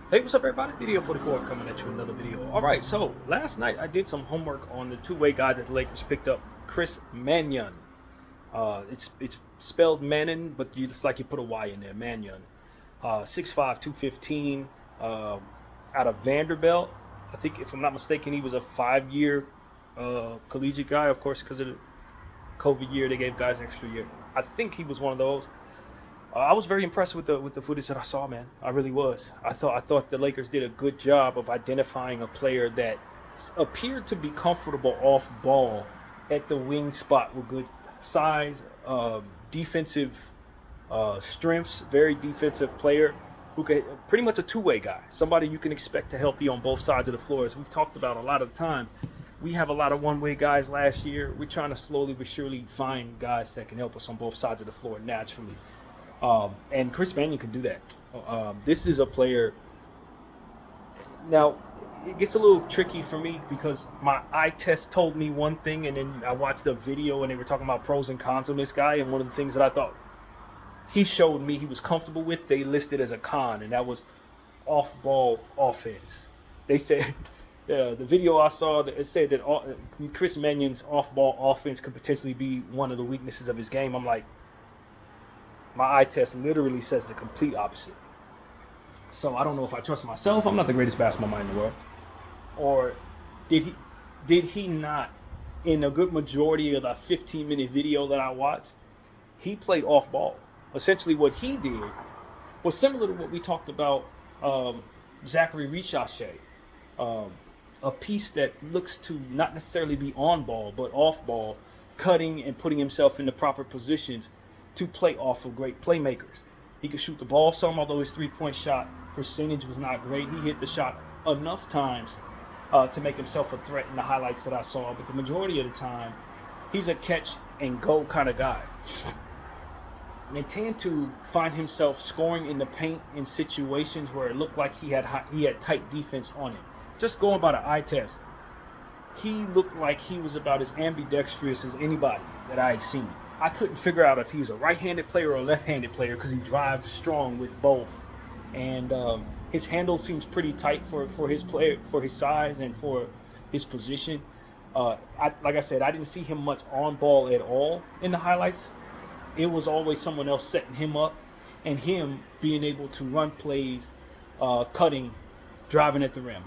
Hey, what's up, everybody? Video 44 coming at you another video. All right, so last night I did some homework on the two-way guy that the Lakers picked up, Chris Mannion. It's spelled Manon, but it's like you put a Y in there, Mannion. 6'5", 215, out of Vanderbilt. I think, if I'm not mistaken, he was a 5-year collegiate guy. Of course, because of the COVID year, they gave guys an extra year. I think he was one of those. I was very impressed with the footage that I saw, man. I really was. I thought the Lakers did a good job of identifying a player that appeared to be comfortable off ball at the wing spot with good size, defensive strengths, very defensive player who could pretty much a two-way guy, somebody you can expect to help you on both sides of the floor. As we've talked about a lot of the time, we have a lot of one-way guys last year. We're trying to slowly but surely find guys that can help us on both sides of the floor naturally. And Chris Mannion can do that. This is a player. Now, it gets a little tricky for me because my eye test told me one thing, and then I watched a video and they were talking about pros and cons on this guy. And one of the things that I thought he showed me he was comfortable with, they listed as a con, and that was off-ball offense. They said the video I saw, it said that Chris Mannion's off-ball offense could potentially be one of the weaknesses of his game. I'm like, my eye test literally says the complete opposite. So I don't know if I trust myself. I'm not the greatest basketball mind in the world. Or did he not, in a good majority of the 15-minute video that I watched, he played off ball. Essentially what he did was similar to what we talked about, Zachary Richachet. A piece that looks to not necessarily be on ball, but off ball, cutting and putting himself in the proper positions to play off of great playmakers. He could shoot the ball some, although his three-point shot percentage was not great. He hit the shot enough times to make himself a threat in the highlights that I saw, but the majority of the time, he's a catch-and-go kind of guy. And tend to find himself scoring in the paint in situations where it looked like he had tight defense on him. Just going by the eye test, he looked like he was about as ambidextrous as anybody that I had seen. I couldn't figure out if he was a right-handed player or a left-handed player because he drives strong with both, and his handle seems pretty tight for his player, for his size and for his position. Like I said, I didn't see him much on ball at all in the highlights. It was always someone else setting him up, and him being able to run plays, cutting, driving at the rim.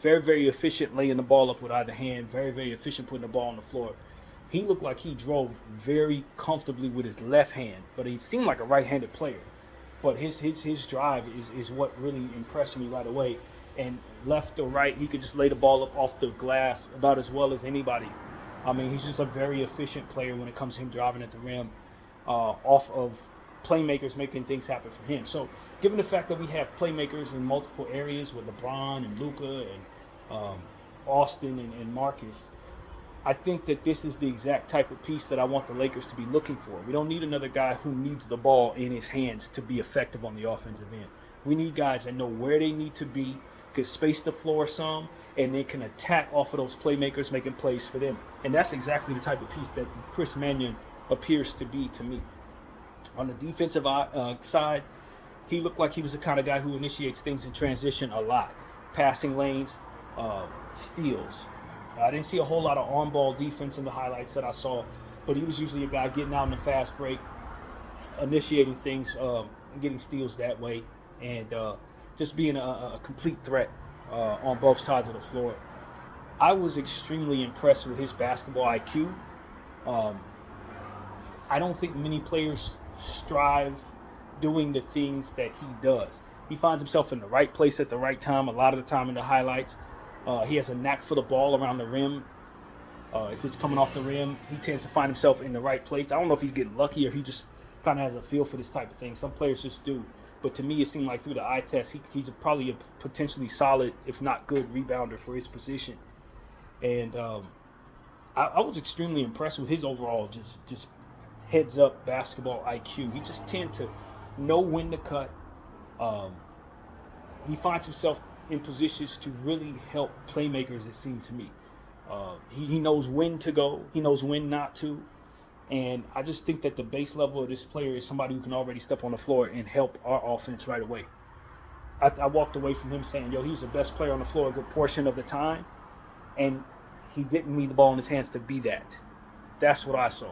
Very, very efficient laying the ball up with either hand. Very, very efficient putting the ball on the floor. He looked like he drove very comfortably with his left hand, but he seemed like a right-handed player. But his drive is what really impressed me right away. And left or right, he could just lay the ball up off the glass about as well as anybody. I mean, he's just a very efficient player when it comes to him driving at the rim, off of playmakers making things happen for him. So, given the fact that we have playmakers in multiple areas with LeBron and Luka and Austin and Marcus, I think that this is the exact type of piece that I want the Lakers to be looking for. We don't need another guy who needs the ball in his hands to be effective on the offensive end. We need guys that know where they need to be, can space the floor some, and they can attack off of those playmakers, making plays for them. And that's exactly the type of piece that Chris Mannion appears to be to me. On the defensive side, he looked like he was the kind of guy who initiates things in transition a lot. Passing lanes, steals. I didn't see a whole lot of on-ball defense in the highlights that I saw, but he was usually a guy getting out in the fast break, initiating things, getting steals that way, and just being a complete threat on both sides of the floor. I was extremely impressed with his basketball IQ. I don't think many players strive doing the things that he does. He finds himself in the right place at the right time a lot of the time in the highlights. He has a knack for the ball around the rim. If it's coming off the rim, he tends to find himself in the right place. I don't know if he's getting lucky or he just kind of has a feel for this type of thing. Some players just do. But to me, it seemed like through the eye test, he's probably a potentially solid, if not good, rebounder for his position. And I was extremely impressed with his overall just heads up basketball IQ. He just tends to know when to cut. He finds himself in positions to really help playmakers, it seemed to me. He knows when to go. He knows when not to. And I just think that the base level of this player is somebody who can already step on the floor and help our offense right away. I walked away from him saying, yo, he was the best player on the floor a good portion of the time, and he didn't need the ball in his hands to be that. That's what I saw.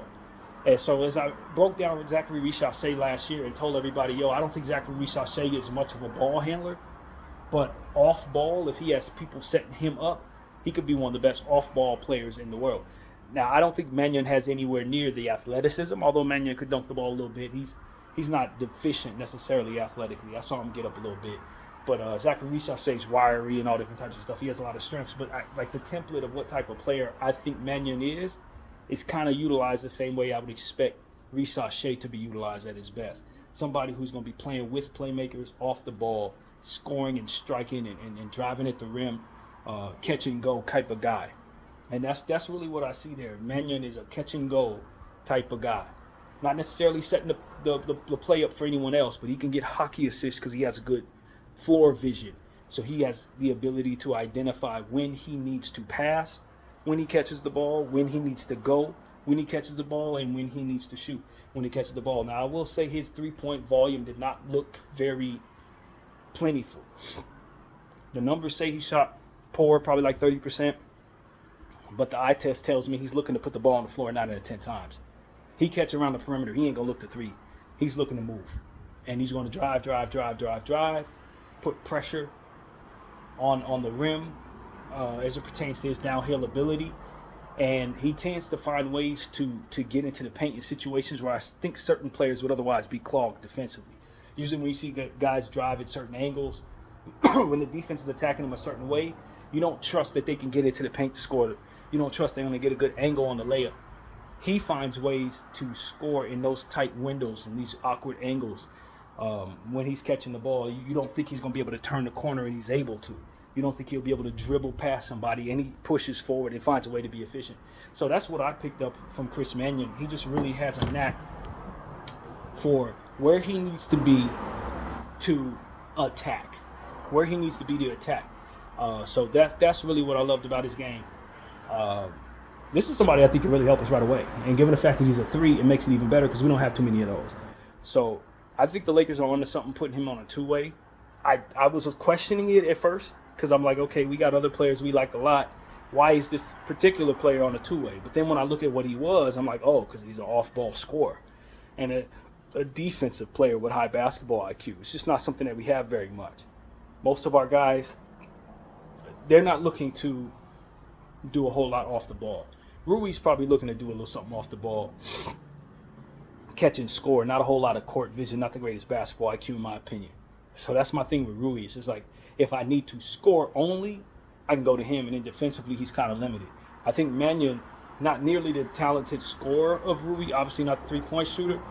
And so as I broke down Zachary Richaussee last year and told everybody, yo, I don't think Zachary Richaussee is much of a ball handler, but off ball, if he has people setting him up, he could be one of the best off ball players in the world. Now, I don't think Manon has anywhere near the athleticism, although Manon could dunk the ball a little bit. He's not deficient necessarily athletically. I saw him get up a little bit. But Zachary Richaussee wiry and all different types of stuff. He has a lot of strengths. But like the template of what type of player I think Manon is kind of utilized the same way I would expect Richaussee to be utilized at his best. Somebody who's going to be playing with playmakers off the ball, scoring and striking and driving at the rim, catch and go type of guy. And that's really what I see there. Manon is a catch and go type of guy. Not necessarily setting the play up for anyone else, but he can get hockey assists because he has a good floor vision. So he has the ability to identify when he needs to pass, when he catches the ball, when he needs to go, when he catches the ball, and when he needs to shoot when he catches the ball. Now, I will say his three-point volume did not look very plentiful. The numbers say he shot poor, probably like 30%, but the eye test tells me he's looking to put the ball on the floor 9 out of 10 times. He catch around the perimeter. He ain't going to look to three. He's looking to move. And he's going to drive, put pressure on the rim as it pertains to his downhill ability. And he tends to find ways to get into the paint in situations where I think certain players would otherwise be clogged defensively. Usually when you see guys drive at certain angles, when the defense is attacking them a certain way, you don't trust that they can get into the paint to score. You don't trust they're going to get a good angle on the layup. He finds ways to score in those tight windows and these awkward angles when he's catching the ball. You don't think he's going to be able to turn the corner, and he's able to. You don't think he'll be able to dribble past somebody, and he pushes forward and finds a way to be efficient. So that's what I picked up from Chris Manon. He just really has a knack for where he needs to be to attack. Where he needs to be to attack. So that's really what I loved about his game. This is somebody I think can really help us right away. And given the fact that he's a 3, it makes it even better because we don't have too many of those. So I think the Lakers are onto something putting him on a 2-way. I was questioning it at first because I'm like, okay, we got other players we like a lot. Why is this particular player on a 2-way? But then when I look at what he was, I'm like, oh, because he's an off-ball scorer and a defensive player with high basketball IQ. It's just not something that we have very much. Most of our guys, they're not looking to do a whole lot off the ball. Rui's probably looking to do a little something off the ball. Catch and score, not a whole lot of court vision, not the greatest basketball IQ in my opinion. So that's my thing with Ruiz. It's like, if I need to score only, I can go to him, and then defensively, he's kind of limited. I think Manon, not nearly the talented scorer of Rui, obviously not the three-point shooter,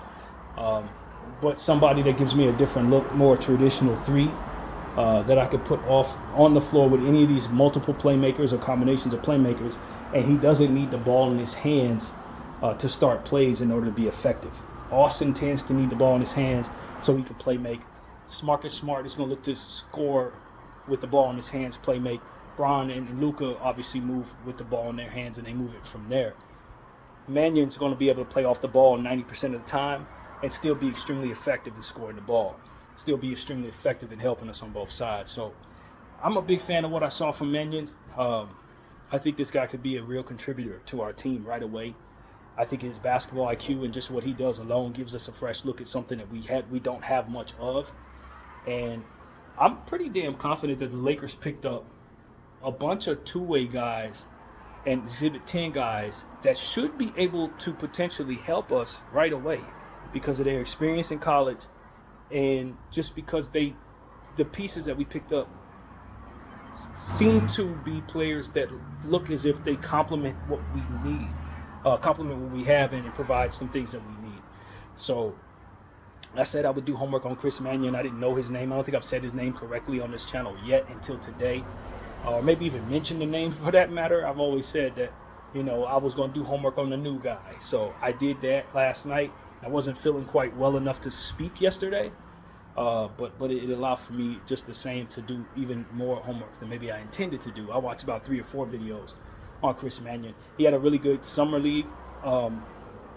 but somebody that gives me a different look, more traditional 3, that I could put off on the floor with any of these multiple playmakers or combinations of playmakers, and he doesn't need the ball in his hands to start plays in order to be effective. Austin tends to need the ball in his hands so he can play make. Marcus Smart is going to look to score with the ball in his hands, play make. Bron and Luka obviously move with the ball in their hands, and they move it from there. Manion's going to be able to play off the ball 90% of the time and still be extremely effective in scoring the ball. Still be extremely effective in helping us on both sides. So I'm a big fan of what I saw from Manon. I think this guy could be a real contributor to our team right away. I think his basketball IQ and just what he does alone gives us a fresh look at something that we don't have much of. And I'm pretty damn confident that the Lakers picked up a bunch of 2-way guys and Exhibit 10 guys that should be able to potentially help us right away because of their experience in college and just because the pieces that we picked up seem to be players that look as if they complement what we need, complement what we have, and provide some things that we need. So I said I would do homework on Chris Manon. I didn't know his name. I don't think I've said his name correctly on this channel yet until today, or maybe even mention the name for that matter. I've always said that, I was going to do homework on the new guy. So I did that last night. I wasn't feeling quite well enough to speak yesterday, but it allowed for me just the same to do even more homework than maybe I intended to do. I watched about 3 or 4 videos on Chris Manon. He had a really good summer league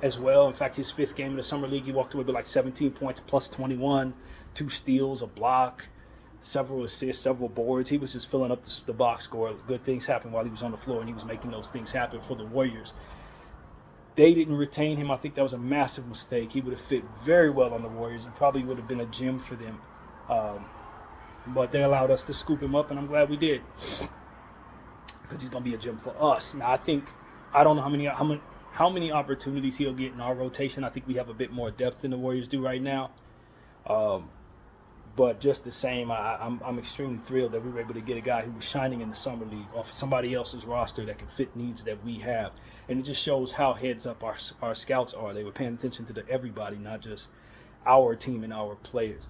as well. In fact, his 5th game in the summer league, he walked away with like 17 points plus 21, 2 steals, a block. several assists, several boards. He was just filling up the box score. Good things happened while he was on the floor, and he was making those things happen for the Warriors. They didn't retain him. I think that was a massive mistake. He would have fit very well on the Warriors and probably would have been a gem for them. But they allowed us to scoop him up, and I'm glad we did, because he's going to be a gem for us. Now, I don't know how many opportunities he'll get in our rotation. I think we have a bit more depth than the Warriors do right now. But just the same, I'm extremely thrilled that we were able to get a guy who was shining in the summer league off of somebody else's roster that can fit needs that we have. And it just shows how heads up our scouts are. They were paying attention to everybody, not just our team and our players.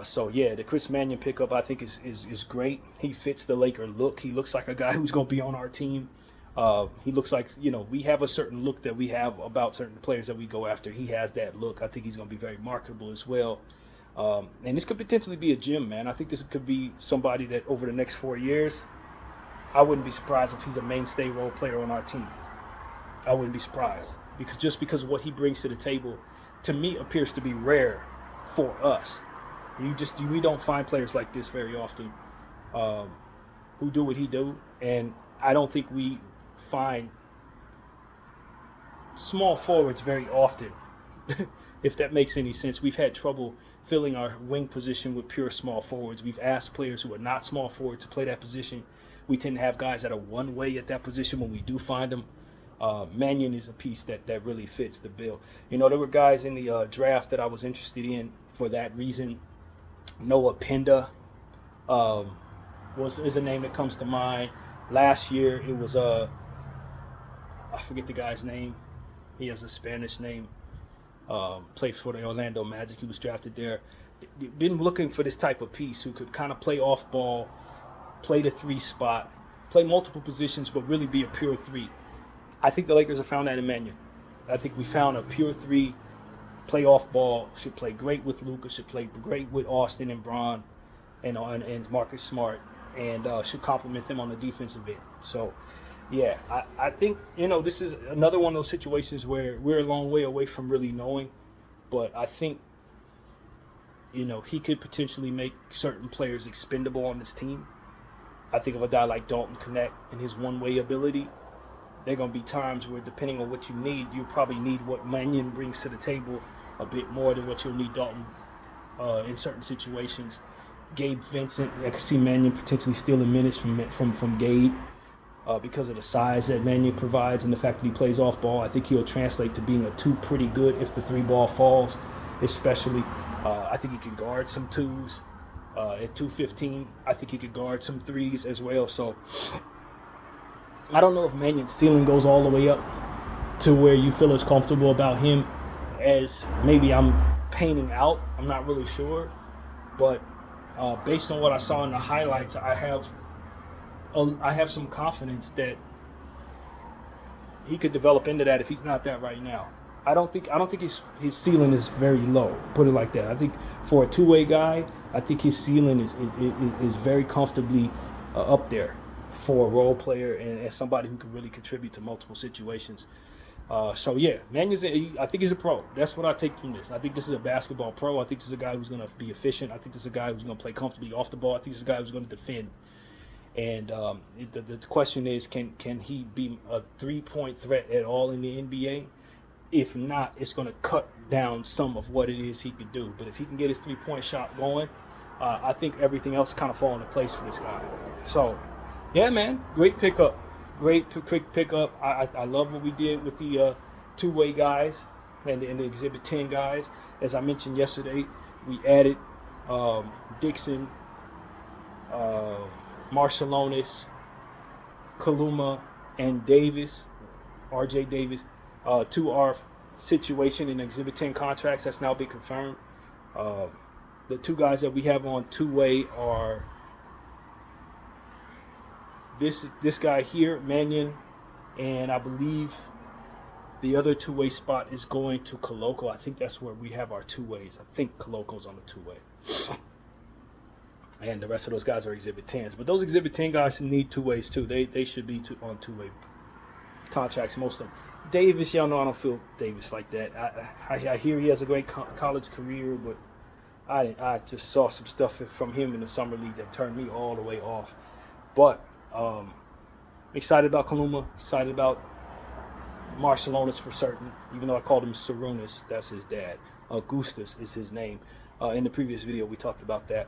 So yeah, the Chris Manon pickup I think is great. He fits the Laker look. He looks like a guy who's going to be on our team. He looks like, we have a certain look that we have about certain players that we go after. He has that look. I think he's going to be very marketable as well. And this could potentially be a gem, man. I think this could be somebody that over the next 4 years, I wouldn't be surprised if he's a mainstay role player on our team. I wouldn't be surprised, because of what he brings to the table, to me, appears to be rare for us. We don't find players like this very often, who do what he do, and I don't think we find small forwards very often. If that makes any sense. We've had trouble filling our wing position with pure small forwards. We've asked players who are not small forwards to play that position. We tend to have guys that are one way at that position when we do find them. Manon is a piece that really fits the bill. There were guys in the draft that I was interested in for that reason. Noah Penda is a name that comes to mind. Last year it was I forget the guy's name. He has a Spanish name. Plays for the Orlando Magic. He was drafted there. Been looking for this type of piece who could kind of play off ball, play the 3 spot, play multiple positions, but really be a pure 3. I think the Lakers have found that in Manon. I think we found a pure 3, play off ball, should play great with Luka, should play great with Austin and Bron and Marcus Smart, and should complement them on the defensive end. So, yeah, I think, this is another one of those situations where we're a long way away from really knowing. But I think, he could potentially make certain players expendable on this team. I think of a guy like Dalton Connect and his one-way ability. There are going to be times where, depending on what you need, you probably need what Manon brings to the table a bit more than what you'll need Dalton in certain situations. Gabe Vincent, I could see Manon potentially stealing minutes from Gabe. Because of the size that Manon provides and the fact that he plays off ball, I think he'll translate to being a 2 pretty good if the 3 ball falls, especially. I think he can guard some 2s. At 215, I think he could guard some 3s as well. So I don't know if Manon's ceiling goes all the way up to where you feel as comfortable about him as maybe I'm painting out. I'm not really sure. But based on what I saw in the highlights, I have some confidence that he could develop into that if he's not that right now. I don't think his ceiling is very low. Put it like that. I think for a 2-way guy, I think his ceiling is very comfortably up there for a role player and somebody who can really contribute to multiple situations. So yeah, I think he's a pro. That's what I take from this. I think this is a basketball pro. I think this is a guy who's going to be efficient. I think this is a guy who's going to play comfortably off the ball. I think this is a guy who's going to defend. And the question is, can he be a 3-point threat at all in the NBA? If not, it's going to cut down some of what it is he could do. But if he can get his 3-point shot going, I think everything else kind of fall into place for this guy. So, yeah, man, great pickup. Great quick pickup. I love what we did with the 2-way guys and the Exhibit 10 guys. As I mentioned yesterday, we added Dixon, Marshallonis, Kaluma, and Davis, R.J. Davis, to our situation in Exhibit 10 contracts. That's now been confirmed. The 2 guys that we have on 2-way are this guy here, Manon, and I believe the other 2-way spot is going to Koloko. I think that's where we have our 2-ways. I think Koloko's on the 2-way. And the rest of those guys are Exhibit 10s. But those Exhibit 10 guys need 2-ways too. They should be on 2-way contracts, most of them. Davis, y'all know I don't feel Davis like that. I hear he has a great college career, but I just saw some stuff from him in the summer league that turned me all the way off. But excited about Kaluma, excited about Marcelonis for certain, even though I called him Sarunas, that's his dad. Augustus is his name. In the previous video, we talked about that.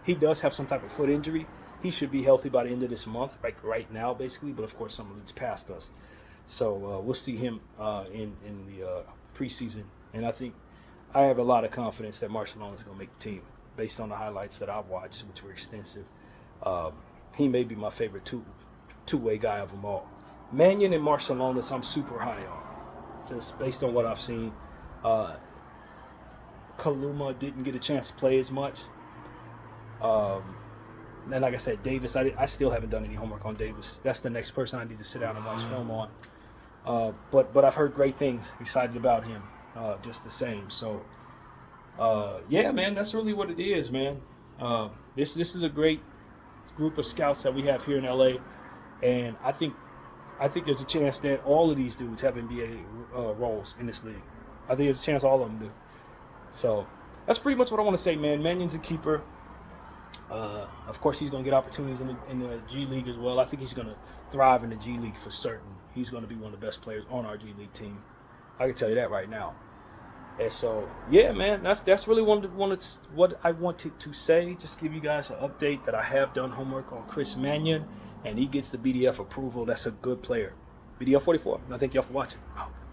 He does have some type of foot injury. He should be healthy by the end of this month, like right now, basically. But of course, some of it's past us. So we'll see him in the preseason. And I think I have a lot of confidence that Marcelonis is going to make the team based on the highlights that I've watched, which were extensive. He may be my favorite two-way guy of them all. Manon and Marcelonis, I'm super high on, just based on what I've seen. Kaluma didn't get a chance to play as much. And like I said, Davis, I still haven't done any homework on Davis. That's the next person I need to sit down and watch film on. But I've heard great things. Excited about him, just the same. So, yeah, man, that's really what it is, man. This is a great group of scouts that we have here in LA, and I think there's a chance that all of these dudes have NBA roles in this league. I think there's a chance all of them do. So that's pretty much what I want to say, man. Manion's a keeper. Of course, he's going to get opportunities in the G League as well. I think he's going to thrive in the G League for certain. He's going to be one of the best players on our G League team. I can tell you that right now. And so, yeah, man, that's really what I wanted to say. Just give you guys an update that I have done homework on Chris Manon, and he gets the BDF approval. That's a good player. BDF 44. I thank y'all for watching.